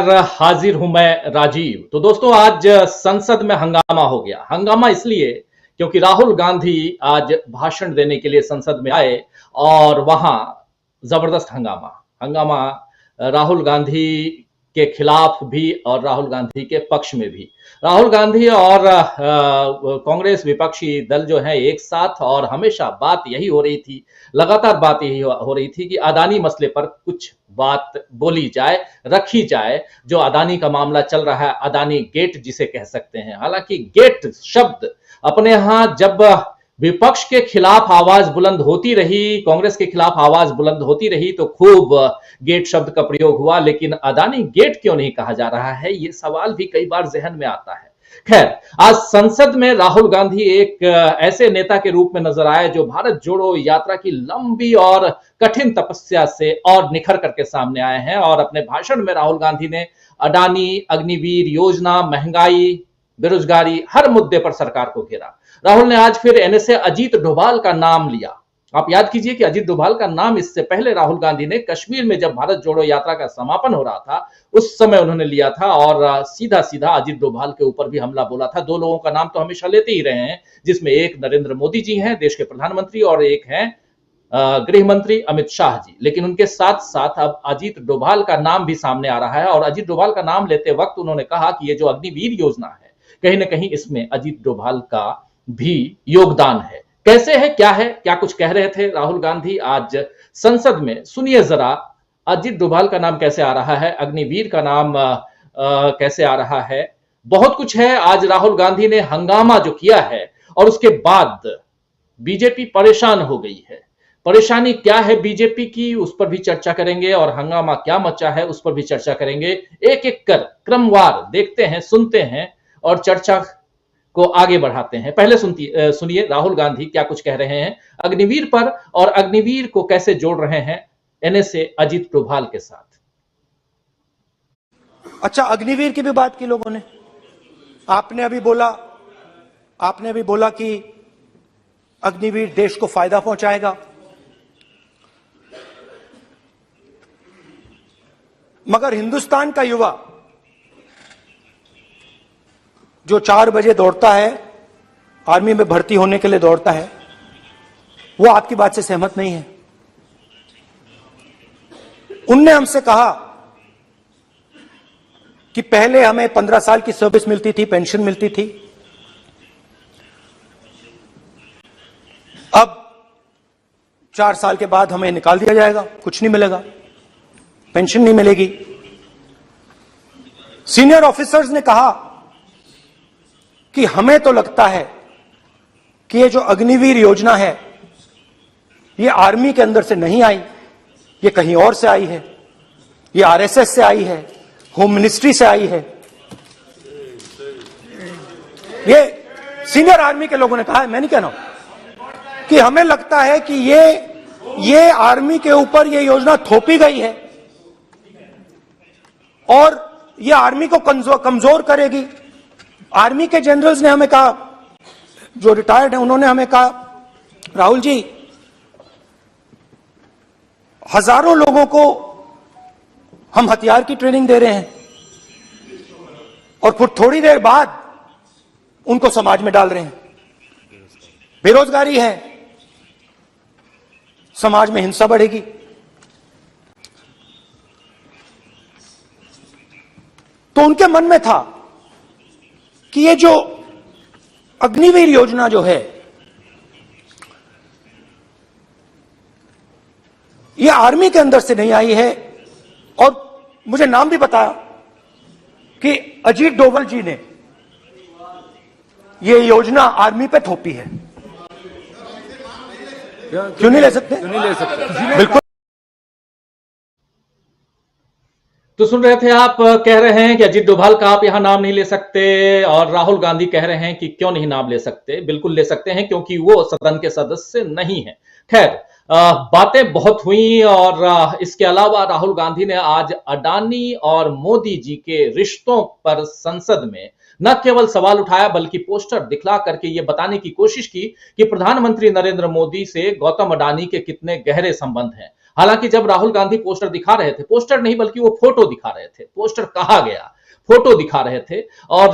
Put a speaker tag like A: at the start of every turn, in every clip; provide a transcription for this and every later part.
A: हाजिर हूं मैं राजीव। तो दोस्तों, आज संसद में हंगामा हो गया। हंगामा इसलिए क्योंकि राहुल गांधी आज भाषण देने के लिए संसद में आए और वहां जबरदस्त हंगामा हंगामा राहुल गांधी के खिलाफ भी और राहुल गांधी के पक्ष में भी। राहुल गांधी और कांग्रेस विपक्षी दल जो है एक साथ, और हमेशा बात यही हो रही थी, लगातार बात यही हो रही थी कि अदानी मसले पर कुछ बात बोली जाए, रखी जाए। जो अदानी का मामला चल रहा है, अदानी गेट जिसे कह सकते हैं। हालांकि गेट शब्द अपने यहां जब विपक्ष के खिलाफ आवाज बुलंद होती रही, कांग्रेस के खिलाफ आवाज बुलंद होती रही, तो खूब गेट शब्द का प्रयोग हुआ। लेकिन अदानी गेट क्यों नहीं कहा जा रहा है, यह सवाल भी कई बार जहन में आता है। खैर, आज संसद में राहुल गांधी एक ऐसे नेता के रूप में नजर आए जो भारत जोड़ो यात्रा की लंबी और कठिन तपस्या से और निखर करके सामने आए हैं। और अपने भाषण में राहुल गांधी ने अडानी, अग्निवीर योजना, महंगाई, बेरोजगारी, हर मुद्दे पर सरकार को घेरा। राहुल ने आज फिर एनएसए अजीत डोभाल का नाम लिया। आप याद कीजिए कि अजीत डोभाल का नाम इससे पहले राहुल गांधी ने कश्मीर में जब भारत जोड़ो यात्रा का समापन हो रहा था, उस समय उन्होंने लिया था और सीधा सीधा अजीत डोभाल के ऊपर भी हमला बोला था। दो लोगों का नाम तो हमेशा लेते ही रहे हैं, जिसमें एक नरेंद्र मोदी जी हैं, देश के प्रधानमंत्री, और एक हैं गृह मंत्री अमित शाह जी। लेकिन उनके साथ साथ अब अजीत डोभाल का नाम भी सामने आ रहा है। और अजीत डोभाल का नाम लेते वक्त उन्होंने कहा कि ये जो अग्निवीर योजना है, कहीं ना कहीं इसमें अजीत डोभाल का भी योगदान है। कैसे है, क्या कुछ कह रहे थे राहुल गांधी आज संसद में, सुनिए जरा। अजीत डोभाल का नाम कैसे आ रहा है, अग्निवीर का नाम कैसे आ रहा है, बहुत कुछ है। आज राहुल गांधी ने हंगामा जो किया है और उसके बाद बीजेपी परेशान हो गई है। परेशानी क्या है बीजेपी की, उस पर भी चर्चा करेंगे, और हंगामा क्या मचा है उस पर भी चर्चा करेंगे। एक एक कर क्रमवार देखते हैं, सुनते हैं और चर्चा को आगे बढ़ाते हैं। पहले सुनिए राहुल गांधी क्या कुछ कह रहे हैं अग्निवीर पर, और अग्निवीर को कैसे जोड़ रहे हैं एनएसए अजीत डोभाल के साथ।
B: अच्छा, अग्निवीर की भी बात की लोगों ने। आपने अभी बोला कि अग्निवीर देश को फायदा पहुंचाएगा, मगर हिंदुस्तान का युवा जो 4 बजे दौड़ता है, आर्मी में भर्ती होने के लिए दौड़ता है, वो आपकी बात से सहमत नहीं है। उनने हमसे कहा कि पहले हमें 15 साल की सर्विस मिलती थी, पेंशन मिलती थी, अब 4 साल के बाद हमें निकाल दिया जाएगा, कुछ नहीं मिलेगा, पेंशन नहीं मिलेगी। सीनियर ऑफिसर्स ने कहा कि हमें तो लगता है कि ये जो अग्निवीर योजना है, ये आर्मी के अंदर से नहीं आई, ये कहीं और से आई है, ये आरएसएस से आई है, होम मिनिस्ट्री से आई है। ये सीनियर आर्मी के लोगों ने कहा है, मैं नहीं कह रहा हूं, कि हमें लगता है कि ये आर्मी के ऊपर ये योजना थोपी गई है और ये आर्मी को कमजोर करेगी। आर्मी के जनरल्स ने हमें कहा, जो रिटायर्ड हैं, उन्होंने हमें कहा, राहुल जी, हजारों लोगों को हम हथियार की ट्रेनिंग दे रहे हैं और फिर थोड़ी देर बाद उनको समाज में डाल रहे हैं। बेरोजगारी है, समाज में हिंसा बढ़ेगी। तो उनके मन में था कि ये जो अग्निवीर योजना जो है, ये आर्मी के अंदर से नहीं आई है। और मुझे नाम भी बताया कि अजीत डोभाल जी ने ये योजना आर्मी पे थोपी है। क्यों नहीं ले सकते? बिल्कुल।
A: तो सुन रहे थे आप, कह रहे हैं कि अजीत डोभाल का आप यहां नाम नहीं ले सकते, और राहुल गांधी कह रहे हैं कि क्यों नहीं नाम ले सकते। बिल्कुल ले सकते हैं, क्योंकि वो सदन के सदस्य नहीं है। खैर, बातें बहुत हुई और इसके अलावा राहुल गांधी ने आज अडानी और मोदी जी के रिश्तों पर संसद में न केवल सवाल उठाया बल्कि पोस्टर दिखला करके यह बताने की कोशिश की कि प्रधानमंत्री नरेंद्र मोदी से गौतम अडानी के कितने गहरे संबंध हैं। हालांकि जब राहुल गांधी पोस्टर दिखा रहे थे, पोस्टर नहीं बल्कि वो फोटो दिखा रहे थे, पोस्टर कहा गया, फोटो दिखा रहे थे और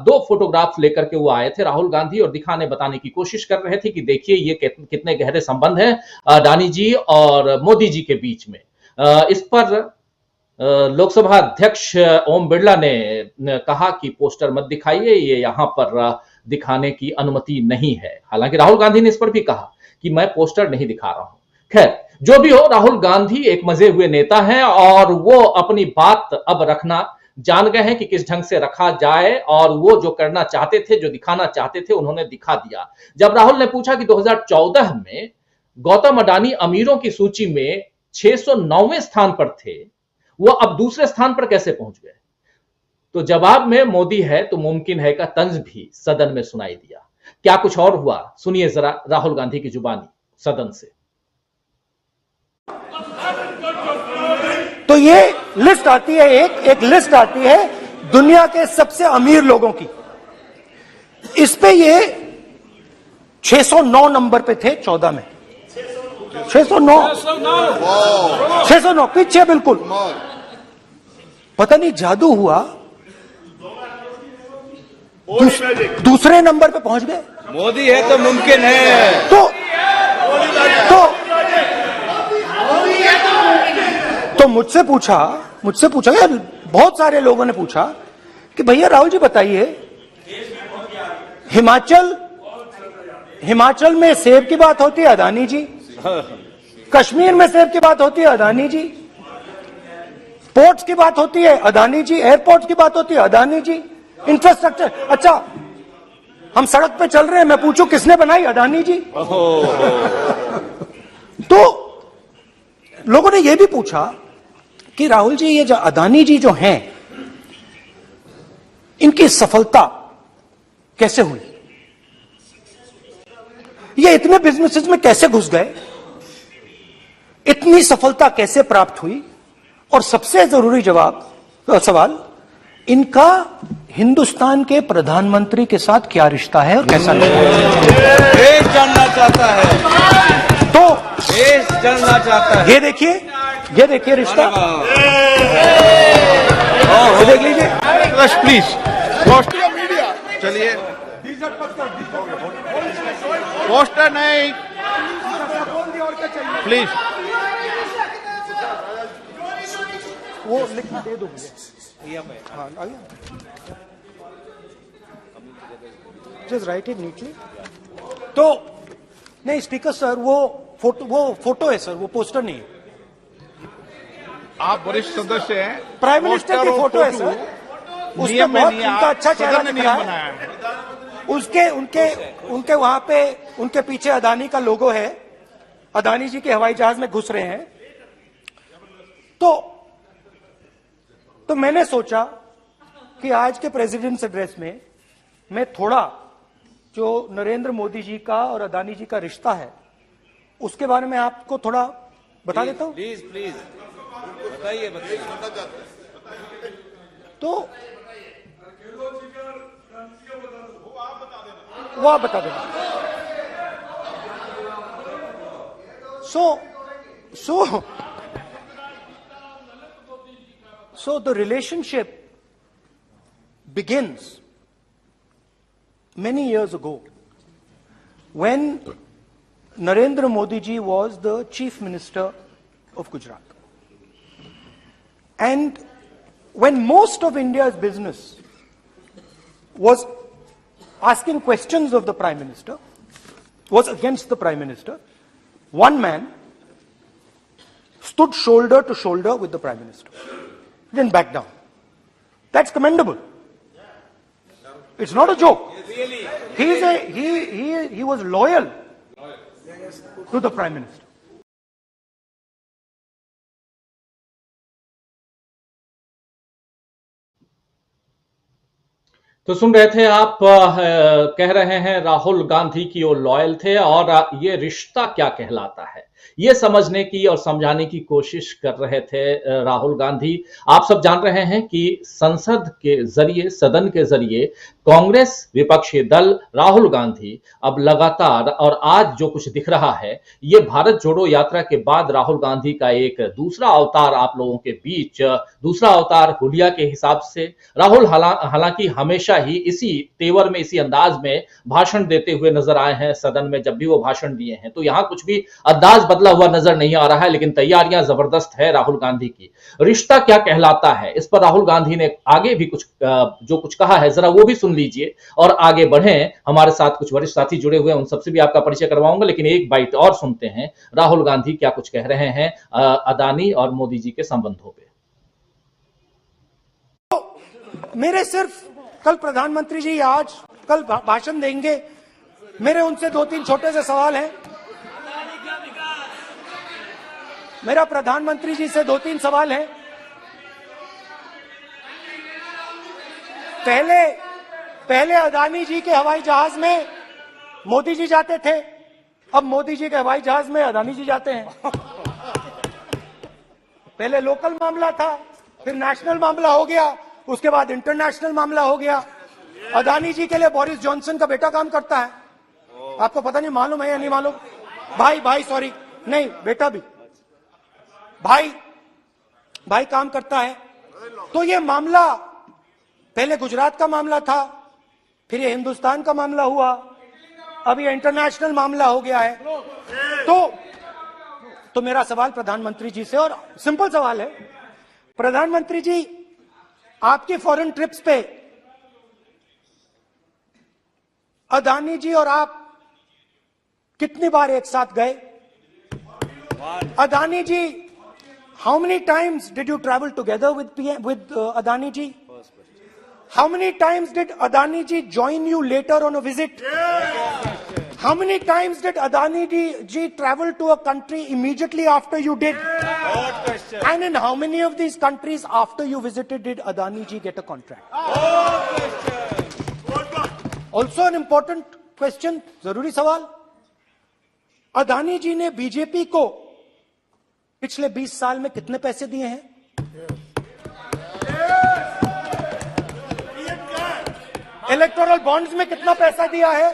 A: दो फोटोग्राफ लेकर के वो आए थे राहुल गांधी और दिखाने बताने की कोशिश कर रहे थे कि देखिए ये कितने गहरे संबंध हैं अडानी जी और मोदी जी के बीच में। इस पर लोकसभा अध्यक्ष ओम बिरला ने कहा कि पोस्टर मत दिखाइए, ये यहां पर दिखाने की अनुमति नहीं है। हालांकि राहुल गांधी ने इस पर भी कहा कि मैं पोस्टर नहीं दिखा रहा हूं। खैर, जो भी हो, राहुल गांधी एक मजे हुए नेता हैं और वो अपनी बात अब रखना जान गए हैं कि किस ढंग से रखा जाए और वो जो करना चाहते थे, जो दिखाना चाहते थे, उन्होंने दिखा दिया। जब राहुल ने पूछा कि 2014 में गौतम अडानी अमीरों की सूची में 609वें स्थान पर थे, वो अब दूसरे स्थान पर कैसे पहुंच गए, तो जवाब में मोदी है तो मुमकिन है का तंज भी सदन में सुनाई दिया। क्या कुछ और हुआ, सुनिए जरा राहुल गांधी की जुबानी सदन से।
B: तो ये लिस्ट आती है, एक लिस्ट आती है दुनिया के सबसे अमीर लोगों की। इस पे ये 609 नंबर पे थे 14 में। 609 पीछे बिल्कुल। पता नहीं जादू हुआ, दूसरे नंबर पे पहुंच गए।
C: मोदी है तो मुमकिन है।
B: तो मुझसे पूछा यार, बहुत सारे लोगों ने पूछा कि भैया राहुल जी बताइए, हिमाचल में सेब की बात होती है अडानी जी, कश्मीर में सेब की बात होती है अडानी जी, पोर्ट्स की बात होती है अडानी जी, एयरपोर्ट्स की बात होती है अडानी जी, इंफ्रास्ट्रक्चर। अच्छा, हम सड़क पे चल रहे हैं, मैं पूछूं किसने बनाई? अडानी जी। तो लोगों ने यह भी पूछा कि राहुल जी, ये जो अडानी जी जो हैं, इनकी सफलता कैसे हुई? ये इतने बिजनेसेस में कैसे घुस गए? इतनी सफलता कैसे प्राप्त हुई? और सबसे जरूरी सवाल, इनका हिंदुस्तान के प्रधानमंत्री के साथ क्या रिश्ता है और कैसा रिश्ता है?
C: देश जानना चाहता है,
B: तो
C: देश जानना चाहता है।
B: ये देखिए रिश्ता, ये देख लीजिए।
C: प्लीज मीडिया, चलिए पोस्टर नहीं, प्लीज
B: वो लिख दे दो मुझे। हाँ, जस्ट राइट इट नीटली। तो नहीं स्पीकर सर, वो फोटो है सर, वो पोस्टर नहीं है।
C: आप वरिष्ठ सदस्य हैं,
B: प्राइम मिनिस्टर की फोटो है सर, उसके बहुत उनका अच्छा चेहरा दिख रहा है। उनके वहां पे उनके पीछे अडानी का लोगो है, अडानी जी के हवाई जहाज में घुस रहे हैं। तो मैंने सोचा कि आज के प्रेसिडेंट्स एड्रेस में मैं थोड़ा जो नरेंद्र मोदी जी का और अडानी जी का रिश्ता है उसके बारे में आपको थोड़ा बता देता हूं।
C: प्लीज बताइए।
B: तो वो आप बता देना। So the relationship begins many years ago when Narendra Modi ji was the Chief Minister of Gujarat. And when most of India's business was asking questions of the Prime Minister, was against the Prime Minister, one man stood shoulder to shoulder with the Prime Minister. He didn't back down. That's commendable. It's not a joke. He was loyal to the Prime Minister.
A: तो सुन रहे थे आप, कह रहे हैं राहुल गांधी की वो loyal थे और ये रिश्ता क्या कहलाता है। ये समझने की और समझाने की कोशिश कर रहे थे राहुल गांधी। आप सब जान रहे हैं कि संसद के जरिए, सदन के जरिए कांग्रेस विपक्षी दल राहुल गांधी अब लगातार, और आज जो कुछ दिख रहा है ये भारत जोड़ो यात्रा के बाद राहुल गांधी का एक दूसरा अवतार आप लोगों के बीच, दूसरा अवतार हुलिया के हिसाब से। राहुल हालांकि हमेशा ही इसी तेवर में, इसी अंदाज में भाषण देते हुए नजर आए हैं सदन में। जब भी वो भाषण दिए हैं तो यहां कुछ भी अंदाज बदला हुआ नजर नहीं आ रहा है, लेकिन तैयारियां जबरदस्त है राहुल गांधी की। रिश्ता क्या कहलाता है, इस पर राहुल गांधी ने आगे भी कुछ जो कुछ कहा है, जरा वो भी सुन लीजिए और आगे बढ़ें। हमारे साथ कुछ वरिष्ठ साथी जुड़े हुए हैं, उन सबसे भी आपका परिचय करवाऊंगा, लेकिन एक बाइट और सुनते हैं राहुल गांधी क्या कुछ कह रहे हैं अदानी और मोदी जी के संबंधों पे।
B: मेरे सिर्फ कल प्रधानमंत्री जी आज कल भाषण देंगे, मेरे उनसे 2-3 छोटे से सवाल हैं। मेरा प्रधानमंत्री जी से 2-3 सवाल हैं। पहले अदानी जी के हवाई जहाज में मोदी जी जाते थे, अब मोदी जी के हवाई जहाज में अदानी जी जाते हैं। पहले लोकल मामला था, फिर नेशनल मामला हो गया, उसके बाद इंटरनेशनल मामला हो गया। अदानी जी के लिए बोरिस जॉनसन का बेटा काम करता है, आपको पता नहीं मालूम है या नहीं मालूम? भाई सॉरी, नहीं बेटा भी, भाई काम करता है। तो ये मामला पहले गुजरात का मामला था, फिर ये हिंदुस्तान का मामला हुआ, अब ये इंटरनेशनल मामला हो गया है। तो मेरा सवाल प्रधानमंत्री जी से, और सिंपल सवाल है, प्रधानमंत्री जी आपके फॉरेन ट्रिप्स पे अदानी जी और आप कितनी बार एक साथ गए? Adani ji, how many times did you travel together with Adani ji? How many times did Adani ji join you later on a visit? How many times did Adani ji travel to a country immediately after you did? And in how many of these countries after you visited did Adani ji get a contract? Also an important question, जरूरी सवाल, अदानी जी ने BJP को पिछले 20 साल में कितने पैसे दिए हैं? इलेक्टोरल बॉन्ड्स में कितना पैसा दिया है?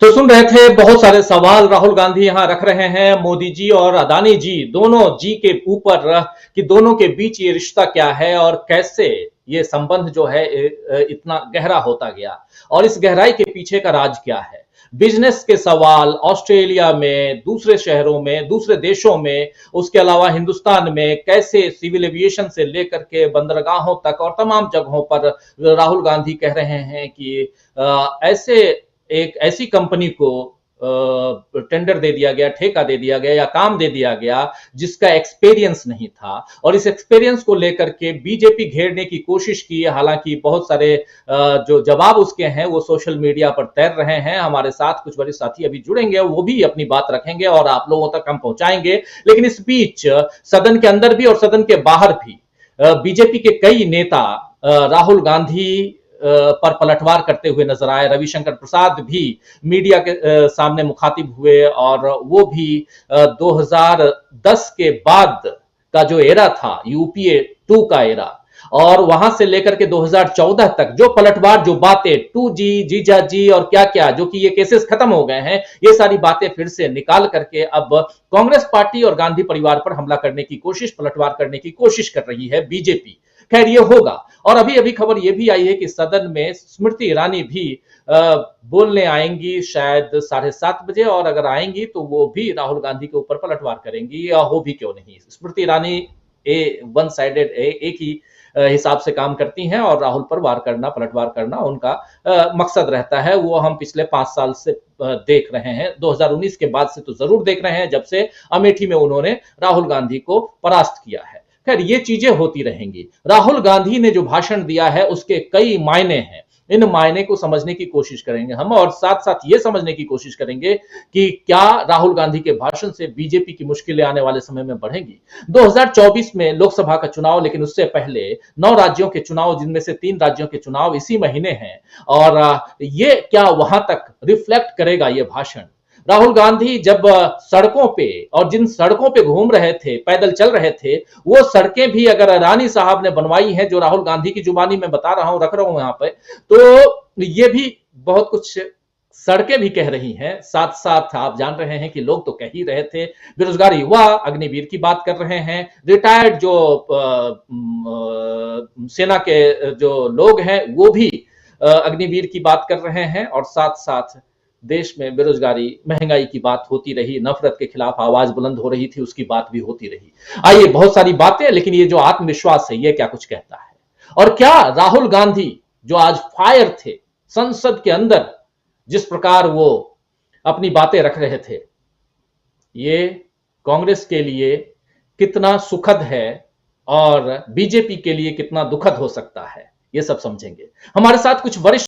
A: तो सुन रहे थे, बहुत सारे सवाल राहुल गांधी यहां रख रहे हैं मोदी जी और अदानी जी, दोनों जी के ऊपर, कि दोनों के बीच ये रिश्ता क्या है और कैसे ये संबंध जो है इतना गहरा होता गया, और इस गहराई के पीछे का राज क्या है। बिजनेस के सवाल ऑस्ट्रेलिया में, दूसरे शहरों में, दूसरे देशों में, उसके अलावा हिंदुस्तान में कैसे सिविल एविएशन से लेकर के बंदरगाहों तक और तमाम जगहों पर राहुल गांधी कह रहे हैं कि ऐसी कंपनी को टेंडर दे दिया गया, ठेका दे दिया गया या काम दे दिया गया जिसका एक्सपीरियंस नहीं था, और इस एक्सपीरियंस को लेकर के बीजेपी घेरने की कोशिश की। हालांकि बहुत सारे जो जवाब उसके हैं वो सोशल मीडिया पर तैर रहे हैं। हमारे साथ कुछ वरिष्ठ साथी अभी जुड़ेंगे, वो भी अपनी बात रखेंगे और आप लोगों तक हम पहुंचाएंगे। लेकिन इस बीच सदन के अंदर भी और सदन के बाहर भी बीजेपी के कई नेता राहुल गांधी पर पलटवार करते हुए नजर आए। रविशंकर प्रसाद भी मीडिया के सामने मुखातिब हुए, और वो भी 2010 के बाद का जो एरा था, यूपीए 2 का एरा, और वहां से लेकर के 2014 तक जो पलटवार, जो बातें 2G, जीजा जी और क्या क्या, जो कि ये केसेस खत्म हो गए हैं, ये सारी बातें फिर से निकाल करके अब कांग्रेस पार्टी और गांधी परिवार पर हमला करने की कोशिश, पलटवार करने की कोशिश कर रही है बीजेपी। खैर ये होगा। और अभी अभी खबर ये भी आई है कि सदन में स्मृति ईरानी भी बोलने आएंगी शायद 7:30 बजे, और अगर आएंगी तो वो भी राहुल गांधी के ऊपर पलटवार करेंगी, या हो भी क्यों नहीं। स्मृति ईरानी वन साइडेड एक ही हिसाब से काम करती हैं, और राहुल पर वार करना, पलटवार करना उनका मकसद रहता है। वो हम पिछले 5 साल से देख रहे हैं, 2019 के बाद से तो जरूर देख रहे हैं, जब से अमेठी में उन्होंने राहुल गांधी को परास्त किया है। खैर ये चीजें होती रहेंगी। राहुल गांधी ने जो भाषण दिया है उसके कई मायने हैं, इन मायने को समझने की कोशिश करेंगे हम, और साथ साथ ये समझने की कोशिश करेंगे कि क्या राहुल गांधी के भाषण से बीजेपी की मुश्किलें आने वाले समय में बढ़ेंगी। 2024 में लोकसभा का चुनाव, लेकिन उससे पहले 9 राज्यों के चुनाव, जिनमें से 3 राज्यों के चुनाव इसी महीने हैं, और ये क्या वहां तक रिफ्लेक्ट करेगा ये भाषण। राहुल गांधी जब सड़कों पे, और जिन सड़कों पे घूम रहे थे, पैदल चल रहे थे, वो सड़कें भी अगर रानी साहब ने बनवाई हैं, जो राहुल गांधी की जुबानी में बता रहा हूं, रख रहा हूं यहां पे, तो ये भी बहुत कुछ सड़कें भी कह रही हैं। साथ साथ आप जान रहे हैं कि लोग तो कह ही रहे थे, बेरोजगार युवा अग्निवीर की बात कर रहे हैं, रिटायर्ड जो सेना के जो लोग हैं वो भी अग्निवीर की बात कर रहे हैं, और साथ साथ देश में बेरोजगारी, महंगाई की बात होती रही, नफरत के खिलाफ आवाज बुलंद हो रही थी, उसकी बात भी होती रही। आइए, बहुत सारी बातें, लेकिन ये जो आत्मविश्वास है ये क्या कुछ कहता है, और क्या राहुल गांधी जो आज फायर थे संसद के अंदर, जिस प्रकार वो अपनी बातें रख रहे थे, ये कांग्रेस के लिए कितना सुखद है और बीजेपी के लिए कितना दुखद हो सकता है, ये सब समझेंगे। हमारे साथ कुछ वरिष्ठ